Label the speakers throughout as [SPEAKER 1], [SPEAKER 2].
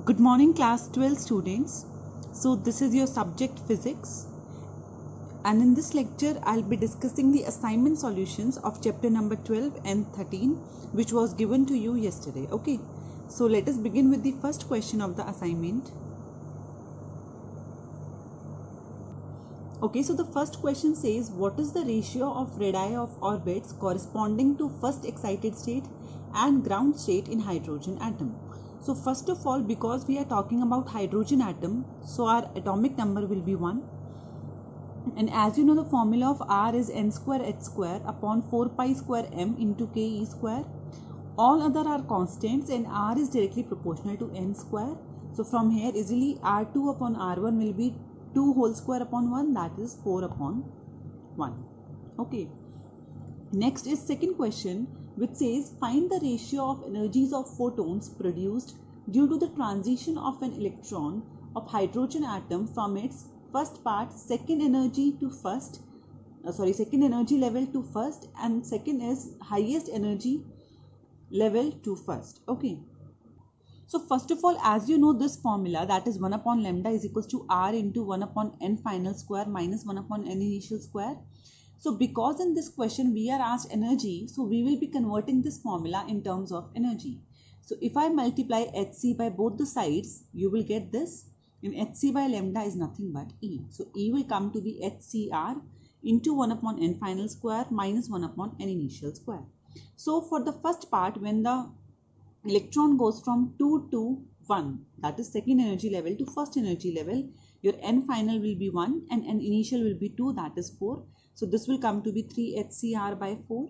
[SPEAKER 1] Good morning class 12 students. So this is your subject physics, and in this lecture I'll be discussing the assignment solutions of chapter number 12 and 13 which was given to you yesterday. Okay, so let us begin with the first question of the assignment. Okay, so the first question says, what is the ratio of radii of orbits corresponding to first excited state and ground state in hydrogen atom? So first of all, because we are talking about hydrogen atom, so our atomic number will be 1. And as you know, the formula of R is n square h square upon 4 pi square m into k e square. All other are constants and R is directly proportional to n square. So from here easily R2 upon R1 will be 2 whole square upon 1, that is 4 upon 1. Okay. Next is second question, which says find the ratio of energies of photons produced due to the transition of an electron of hydrogen atom from its first part second energy level to first, and second is highest energy level to first. Okay. So first of all, as you know, this formula, that is 1 upon lambda is equals to R into 1 upon n final square minus 1 upon n initial square. So because in this question we are asked energy, so we will be converting this formula in terms of energy. So if I multiply Hc by both the sides, you will get this, and Hc by lambda is nothing but E. So E will come to be HCr into 1 upon n final square minus 1 upon n initial square. So for the first part, when the electron goes from 2 to 1, that is second energy level, to first energy level, your n final will be 1 and n initial will be 2, that is 4. So this will come to be 3 HCr by 4.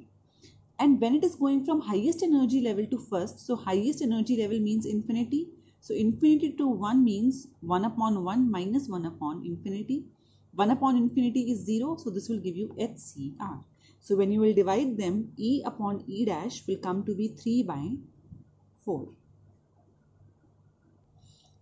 [SPEAKER 1] And when it is going from highest energy level to first, so highest energy level means infinity. So infinity to 1 means 1 upon 1 minus 1 upon infinity. 1 upon infinity is 0, so this will give you HCr. So when you will divide them, E upon E dash will come to be 3 by 4.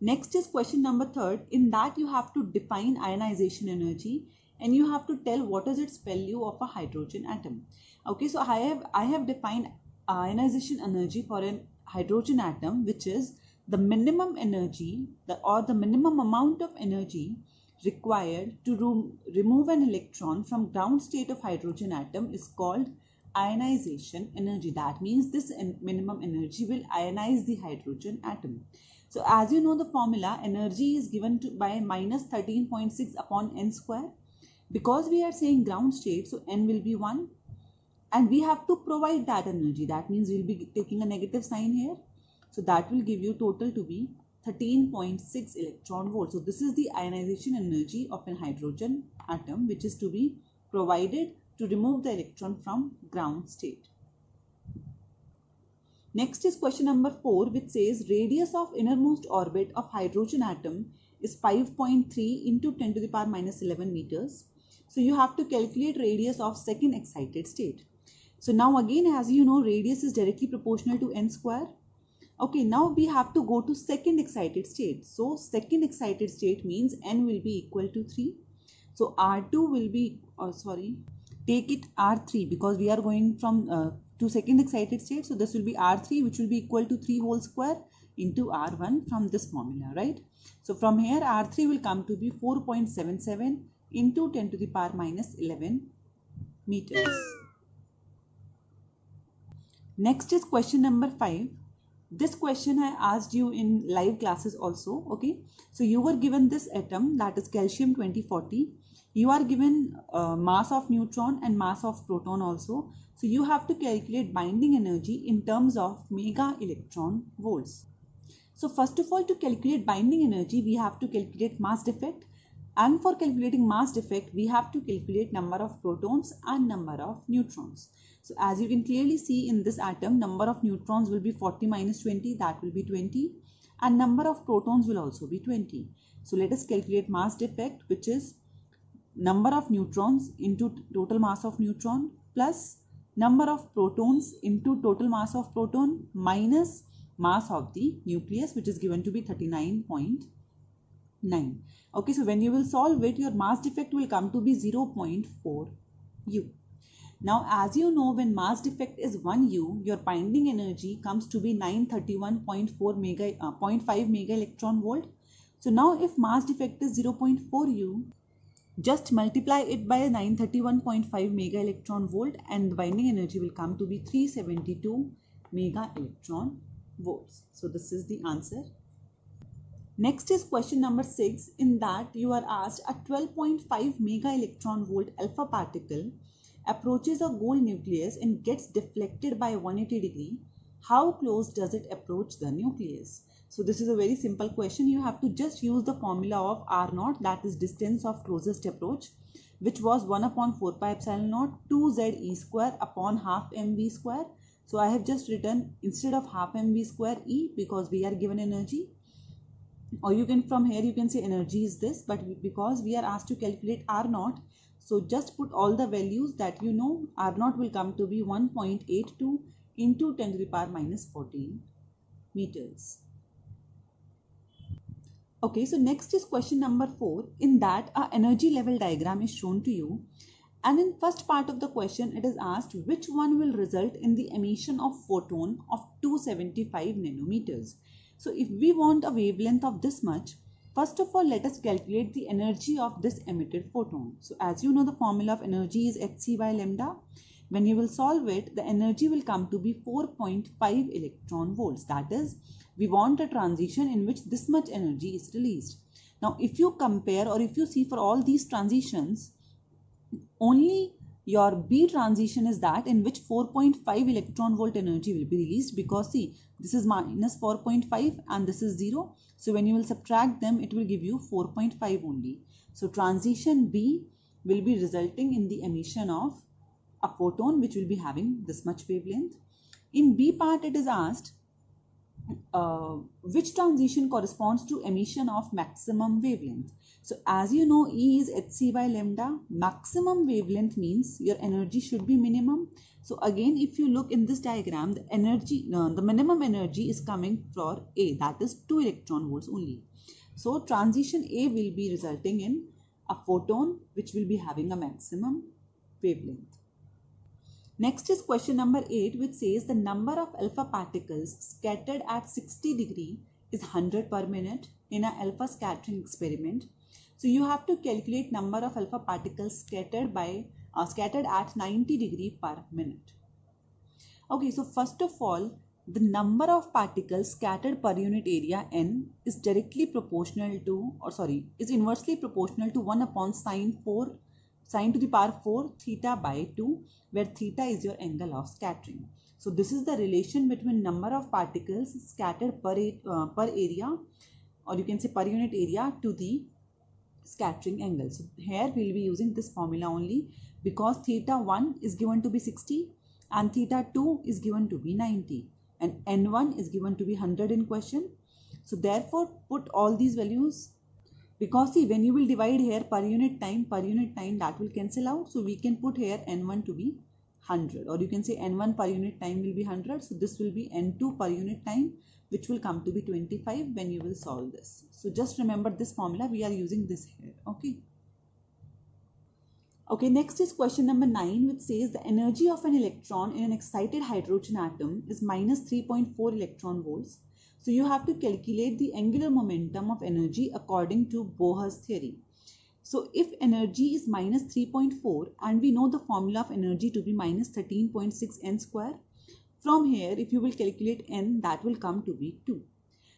[SPEAKER 1] Next is question number 3rd. In that you have to define ionization energy and you have to tell what is its value of a hydrogen atom. Okay, so I have defined ionization energy for a hydrogen atom, which is the minimum energy or the minimum amount of energy required to remove an electron from ground state of hydrogen atom is called ionization energy. That means this minimum energy will ionize the hydrogen atom. So as you know, the formula energy is given by minus 13.6 upon n square. Because we are saying ground state, so n will be 1 and we have to provide that energy. That means we'll be taking a negative sign here. So that will give you total to be 13.6 electron volts. So this is the ionization energy of a hydrogen atom which is to be provided to remove the electron from ground state. Next is question number 4, which says radius of innermost orbit of hydrogen atom is 5.3 into 10 to the power minus 11 meters. So you have to calculate radius of second excited state. So now again, as you know, radius is directly proportional to n square. Okay, now we have to go to second excited state. So second excited state means n will be equal to 3. So R2 will be, take it R3 because we are going from to second excited state. So this will be R3, which will be equal to 3 whole square into R1 from this formula, right? So from here R3 will come to be 4.77 into 10 to the power minus 11 meters. Next is question number 5. This question I asked you in live classes also. Okay, so you were given this atom, that is calcium 2040. You are given mass of neutron and mass of proton also. So you have to calculate binding energy in terms of mega electron volts. So first of all, to calculate binding energy, we have to calculate mass defect. And for calculating mass defect, we have to calculate number of protons and number of neutrons. So as you can clearly see in this atom, number of neutrons will be 40 minus 20, that will be 20. And number of protons will also be 20. So let us calculate mass defect, which is number of neutrons into total mass of neutron plus number of protons into total mass of proton minus mass of the nucleus, which is given to be 39.9. Okay, so when you will solve it, your mass defect will come to be 0.4 U. Now, as you know, when mass defect is 1 U, your binding energy comes to be 931.5 mega electron volt. So now if mass defect is 0.4 U, just multiply it by 931.5 mega electron volt and the binding energy will come to be 372 mega electron volts. So this is the answer. Next is question number 6. In that you are asked a 12.5 mega electron volt alpha particle approaches a gold nucleus and gets deflected by 180 degree. How close does it approach the nucleus? So this is a very simple question. You have to just use the formula of R naught, that is distance of closest approach, which was 1 upon 4 pi epsilon naught 2z e square upon half mv square. So I have just written instead of half mv square e because we are given energy, or you can from here you can say energy is this, but because we are asked to calculate R naught, so just put all the values that you know. R naught will come to be 1.82 into 10 to the power minus 14 meters. Okay, so next is question number 4. In that a energy level diagram is shown to you, and in first part of the question it is asked which one will result in the emission of photon of 275 nanometers. So if we want a wavelength of this much, first of all let us calculate the energy of this emitted photon. So as you know, the formula of energy is hc by lambda. When you will solve it, the energy will come to be 4.5 electron volts. That is, we want a transition in which this much energy is released. Now if you compare or if you see for all these transitions, only your B transition is that in which 4.5 electron volt energy will be released, because see, this is minus 4.5 and this is 0. So when you will subtract them, it will give you 4.5 only. So transition B will be resulting in the emission of a photon which will be having this much wavelength. In B part it is asked which transition corresponds to emission of maximum wavelength. So as you know, E is hc by lambda. Maximum wavelength means your energy should be minimum. So again, if you look in this diagram, the minimum energy is coming for A, that is 2 electron volts only. So transition A will be resulting in a photon which will be having a maximum wavelength. Next is question number 8, which says the number of alpha particles scattered at 60 degree is 100 per minute in an alpha scattering experiment. So you have to calculate number of alpha particles scattered at 90 degree per minute. Okay, so first of all, the number of particles scattered per unit area n is directly proportional to, is inversely proportional to 1 upon sine to the power 4 theta by 2, where theta is your angle of scattering. So this is the relation between number of particles scattered per area, or you can say per unit area, to the scattering angle. So here we will be using this formula only, because theta 1 is given to be 60 and theta 2 is given to be 90 and n1 is given to be 100 in question. So therefore put all these values, because see, when you will divide here per unit time, that will cancel out. So we can put here n1 to be 100, or you can say n1 per unit time will be 100. So this will be n2 per unit time, which will come to be 25 when you will solve this. So just remember this formula, we are using this here. Okay, next is question number 9, which says the energy of an electron in an excited hydrogen atom is minus 3.4 electron volts. So you have to calculate the angular momentum of energy according to Bohr's theory. So if energy is minus 3.4 and we know the formula of energy to be minus 13.6 n square, from here if you will calculate n, that will come to be 2.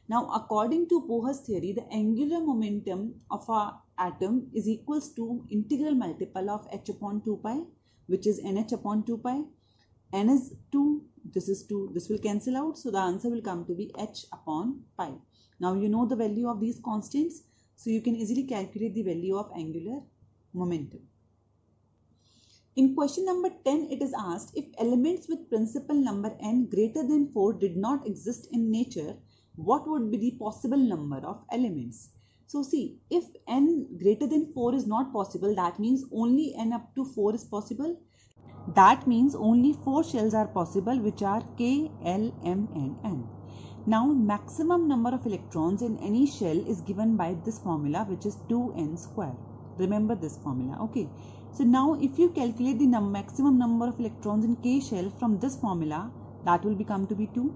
[SPEAKER 1] Now according to Bohr's theory, the angular momentum of our atom is equals to integral multiple of h upon 2 pi, which is nh upon 2 pi. N is 2, this is 2, this will cancel out. So the answer will come to be h upon pi. Now you know the value of these constants, so you can easily calculate the value of angular momentum. In question number 10, it is asked if elements with principal number n greater than 4 did not exist in nature, what would be the possible number of elements? So see, if n greater than 4 is not possible, that means only n up to 4 is possible. That means only 4 shells are possible, which are K, L, M and N. Now maximum number of electrons in any shell is given by this formula, which is 2n square. Remember this formula, okay. So now if you calculate the maximum number of electrons in K shell from this formula, that will become to be 2.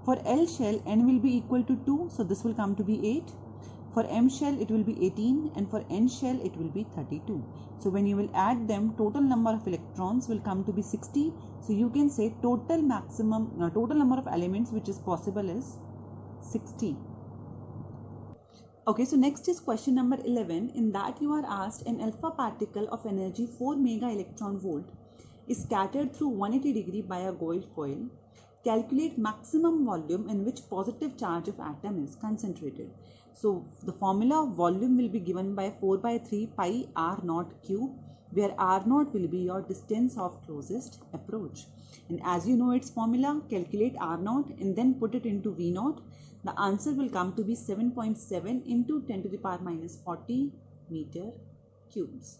[SPEAKER 1] For L shell, N will be equal to 2, so this will come to be 8. For M shell, it will be 18, and for N shell, it will be 32. So when you will add them, total number of electrons will come to be 60. So you can say total number of elements which is possible is 60. Okay, so next is question number 11. In that you are asked, an alpha particle of energy 4 mega electron volt is scattered through 180 degree by a gold foil. Calculate maximum volume in which positive charge of atom is concentrated. So the formula of volume will be given by 4 by 3 pi r naught cube, where r naught will be your distance of closest approach. And as you know its formula, calculate r naught and then put it into v naught. The answer will come to be 7.7 into 10 to the power minus 40 meter cubes.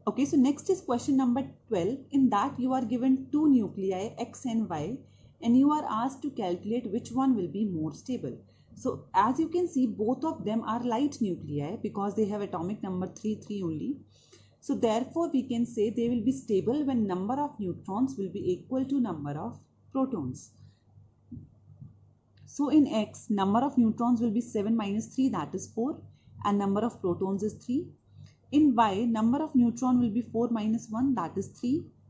[SPEAKER 1] Okay, so next is question number 12. In that you are given two nuclei X and Y, and you are asked to calculate which one will be more stable. So as you can see, both of them are light nuclei because they have atomic number 3 only. So therefore we can say they will be stable when number of neutrons will be equal to number of protons. So in X, number of neutrons will be 7 minus 3, that is 4, and number of protons is 3. In Y, number of neutron will be 4 minus 1, that is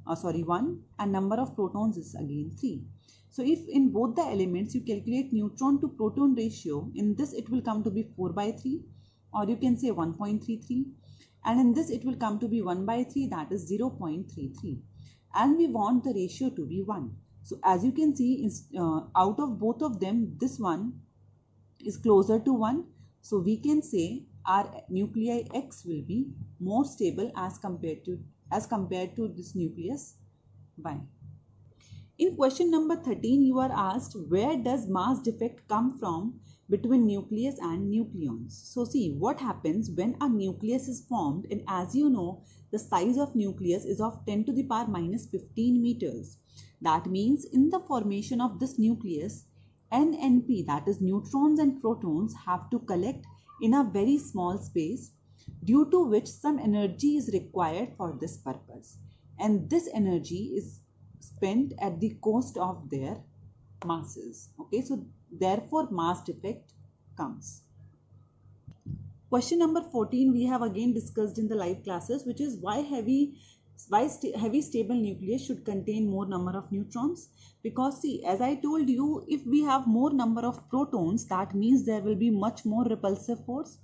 [SPEAKER 1] 1, and number of protons is again 3. So if in both the elements you calculate neutron to proton ratio, in this it will come to be 4 by 3, or you can say 1.33, and in this it will come to be 1 by 3, that is 0.33, and we want the ratio to be 1. So as you can see, out of both of them, this one is closer to 1. So we can say our nuclei X will be more stable as compared to this nucleus Y. In question number 13, you are asked, where does mass defect come from between nucleus and nucleons? So see what happens when a nucleus is formed, and as you know, the size of nucleus is of 10 to the power minus 15 meters. That means in the formation of this nucleus, N and P, that is neutrons and protons, have to collect in a very small space, due to which some energy is required for this purpose, and this energy is spent at the cost of their masses. Okay, so therefore mass defect comes. Question number 14 we have again discussed in the live classes, which is why heavy stable nucleus should contain more number of neutrons. Because see, as I told you, if we have more number of protons, that means there will be much more repulsive force.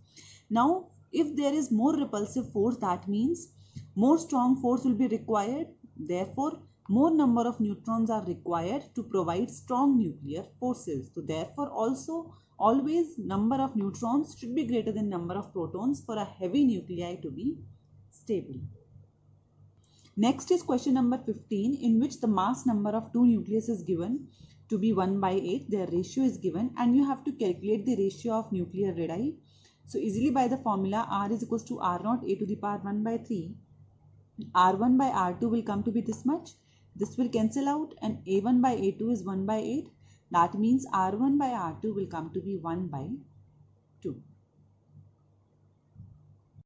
[SPEAKER 1] Now if there is more repulsive force, that means more strong force will be required. Therefore more number of neutrons are required to provide strong nuclear forces. So therefore also always number of neutrons should be greater than number of protons for a heavy nuclei to be stable. Next is question number 15, in which the mass number of two nucleus is given to be 1 by 8. Their ratio is given, and you have to calculate the ratio of nuclear radii. So easily by the formula, R is equals to R naught A to the power 1 by 3. R1 by R2 will come to be this much. This will cancel out, and A1 by A2 is 1 by 8. That means R1 by R2 will come to be 1 by